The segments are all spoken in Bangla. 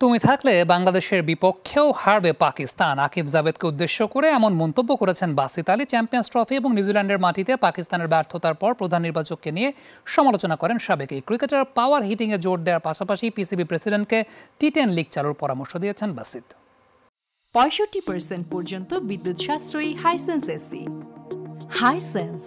তুমি থাকলে বাংলাদেশের বিপক্ষেও হারবে পাকিস্তান। আকিব জাভেদকে উদ্দেশ্য করে এমন মন্তব্য করেছেন বাসিত আলী। চ্যাম্পিয়ন্স ট্রফি এবং নিউজিল্যান্ডের মাটিতে পাকিস্তানের ব্যর্থতার পর প্রধান নির্বাচককে নিয়ে সমালোচনা করেন সাবেক এই ক্রিকেটার। পাওয়ার হিটিংয়ে জোর দেওয়ার পাশাপাশি পিসিবি প্রেসিডেন্টকে টি10 লিগ চালুর পরামর্শ দিয়েছেন বাসিত। 65% পর্যন্ত বিদ্যুৎ সাশ্রয়ী হাইসেন্স এসি। হাইসেন্স।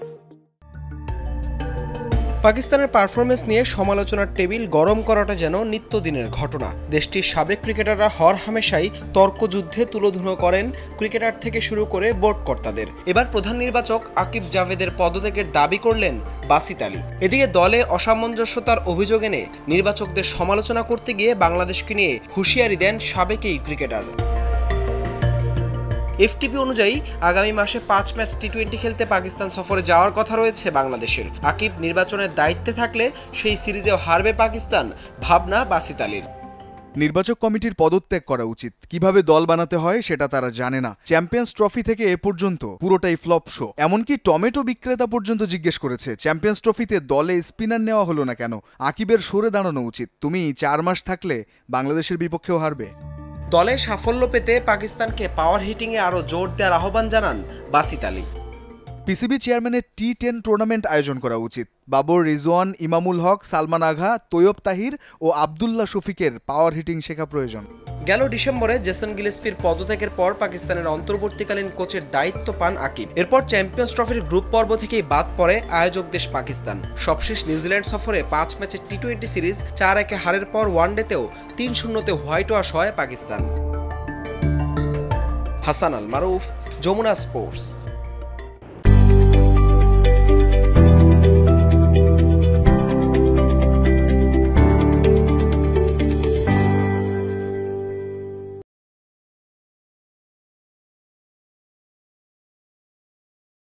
পাকিস্তানের পারফরমেন্স নিয়ে সমালোচনার টেবিল গরম করাটা যেন নিত্যদিনের ঘটনা। দেশটির সাবেক ক্রিকেটাররা হরহামেশাই তর্কযুদ্ধে তুলোধুনো করেন ক্রিকেটার থেকে শুরু করে বোর্ড কর্তাদের। এবার প্রধান নির্বাচক আকিব জাভেদের পদত্যাগের দাবি করলেন বাসিত আলী। এদিকে দলে অসামঞ্জস্যতার অভিযোগ এনে নির্বাচকদের সমালোচনা করতে গিয়ে বাংলাদেশকে নিয়ে হুঁশিয়ারি দেন সাবেক এই ক্রিকেটার। এফটিপি অনুযায়ী আগামী মাসে 5 ম্যাচ টি20 খেলতে পাকিস্তান সফরে যাওয়ার কথা রয়েছে বাংলাদেশের। আকিব নির্বাচনের দায়িত্বে থাকলে সেই সিরিজেও হারবে পাকিস্তান, ভাবনা বাসিত আলীর। নির্বাচক কমিটির পদত্যাগ করা উচিত। কিভাবে দল বানাতে হয় সেটা তারা জানে না। চ্যাম্পিয়ন্স ট্রফি থেকে এ পর্যন্ত পুরোটাই ফ্লপ শো। এমনকি টমেটো বিক্রেতা পর্যন্ত জিজ্ঞেস করেছে চ্যাম্পিয়ন্স ট্রফিতে দলে স্পিনার নেওয়া হলো না কেন। আকিবের সরে দাঁড়ানো উচিত। তুমি 4 মাস থাকলে বাংলাদেশের বিপক্ষেও হারবে। দলে সাফল্য পেতে পাকিস্তানকে পাওয়ার হিটিংয়ে আরও জোর দেওয়ার আহ্বান জানান বাসিত আলী। পিসিবি চেয়ারম্যানের টি10 টুর্নামেন্ট আয়োজন করা উচিত। বাবর রিজওয়ান, ইমামুল হক, সালমান আগা, তৈয়ব তাহির ও আবদুল্লাহ শফিকের পাওয়ার হিটিং শেখা প্রয়োজন। গেল ডিসেম্বরে জেসন গিলেস্পির পদত্যাগের পর পাকিস্তানের অন্তর্বর্তীকালীন কোচের দায়িত্ব পান আকিব। এরপর চ্যাম্পিয়ন্স ট্রফির গ্রুপ পর্ব থেকেই বাদ পড়ে আয়োজক দেশ পাকিস্তান। সবশেষ নিউজিল্যান্ড সফরে 5 ম্যাচের টি20 সিরিজ 4-1 হারের পর ওয়ানডেতেও 3-0 হোয়াইট ওয়াশ হয় পাকিস্তান। হাসান আল মারুফ, যমুনা স্পোর্টস।